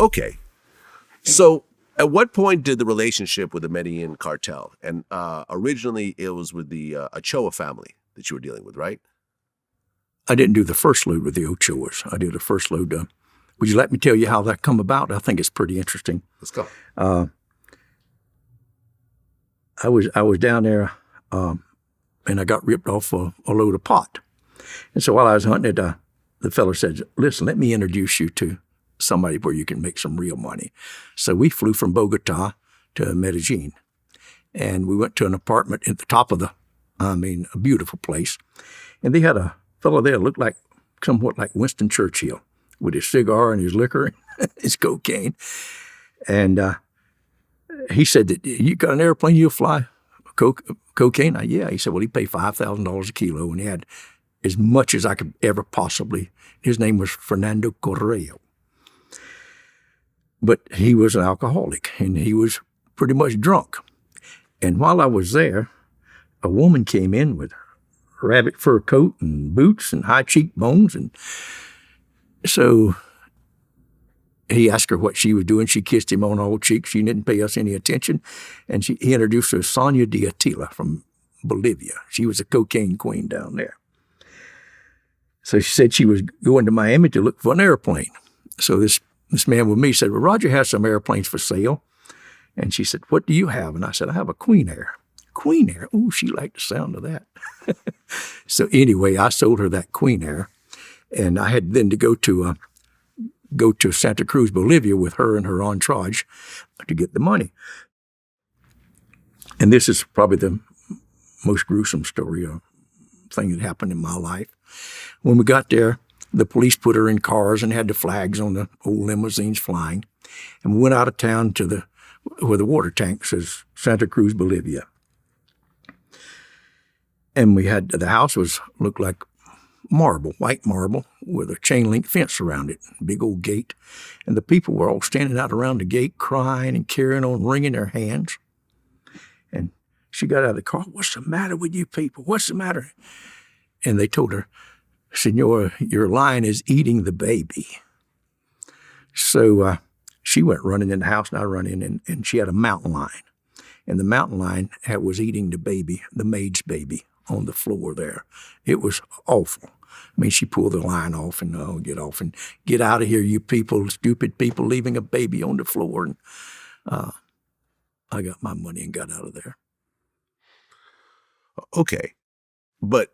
Okay. So at what point did the relationship with the Medellín Cartel, and originally it was with the Ochoa family that you were dealing with, right? I didn't do the first load with the Ochoas. I did the first load. Would you let me tell you how that come about? I think it's pretty interesting. Let's go. I was down there, and I got ripped off a load of pot. And so while I was hunting it, the fellow said, "Listen, let me introduce you to somebody where you can make some real money." So we flew from Bogota to Medellin, and we went to an apartment at the top of a beautiful place. And they had a fellow there looked like somewhat like Winston Churchill with his cigar and his liquor and his cocaine. And he said, that you got an airplane you'll fly? Cocaine? Yeah. He said, well, he paid $5,000 a kilo, and he had as much as I could ever possibly. His name was Fernando Correa. But he was an alcoholic, and he was pretty much drunk. And while I was there, a woman came in with a rabbit fur coat and boots and high cheekbones. And so he asked her what she was doing. She kissed him on all cheeks. She didn't pay us any attention. And he introduced her as Sonia de Attila from Bolivia. She was a cocaine queen down there. So she said she was going to Miami to look for an airplane. So this man with me said, well, Roger has some airplanes for sale. And she said, what do you have? And I said, I have a Queen Air. Queen Air? Oh, she liked the sound of that. So anyway, I sold her that Queen Air. And I had then to go to Santa Cruz, Bolivia with her and her entourage to get the money. And this is probably the most gruesome story or thing that happened in my life. When we got there, the police put her in cars and had the flags on the old limousines flying. And we went out of town to where the water tank says Santa Cruz, Bolivia. And the house looked like marble, white marble, with a chain link fence around it, big old gate. And the people were all standing out around the gate crying and carrying on, wringing their hands. And she got out of the car, what's the matter with you people? What's the matter? And they told her, Senora, your lion is eating the baby. So she went running in the house, and I run in, and she had a mountain lion. And the mountain lion was eating the baby, the maid's baby, on the floor there. It was awful. I mean, she pulled the lion off and, get off and get out of here, you people, stupid people, leaving a baby on the floor. And I got my money and got out of there. Okay. But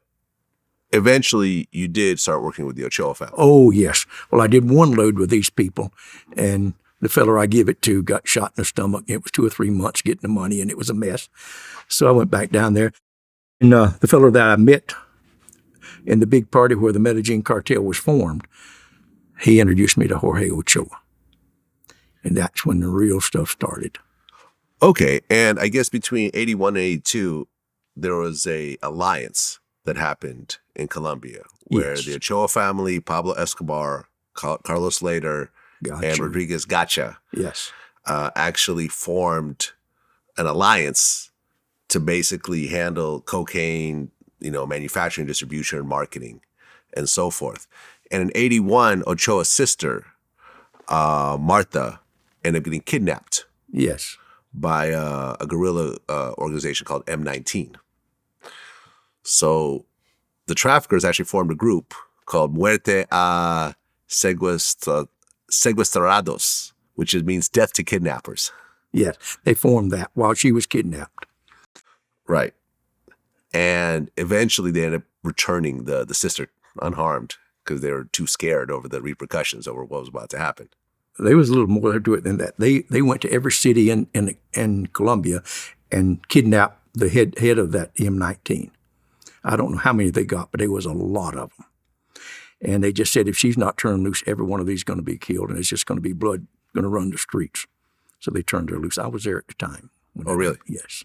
eventually you did start working with the Ochoa family. Oh, yes. Well, I did one load with these people, and the fellow I give it to got shot in the stomach. It was 2 or 3 months getting the money, and it was a mess. So I went back down there. And the fellow that I met in the big party where the Medellín Cartel was formed, he introduced me to Jorge Ochoa. And that's when the real stuff started. Okay. And I guess between 81 and 82, there was a alliance that happened in Colombia where the Ochoa family, Pablo Escobar, Carlos Slater, and Rodriguez Gacha actually formed an alliance to basically handle cocaine, manufacturing, distribution, marketing, and so forth. And in 81, Ochoa's sister, Martha, ended up getting kidnapped. Yes. By a guerrilla organization called M-19. So the traffickers actually formed a group called Muerte a Secuestrados, which means death to kidnappers. Yes, they formed that while she was kidnapped. Right. And eventually they ended up returning the sister unharmed because they were too scared over the repercussions over what was about to happen. There was a little more to it than that. They went to every city in Colombia and kidnapped the head of that M-19. I don't know how many they got, but there was a lot of them. And they just said, if she's not turned loose, every one of these is going to be killed, and it's just going to be blood going to run the streets. So they turned her loose. I was there at the time. Oh, really? Yes.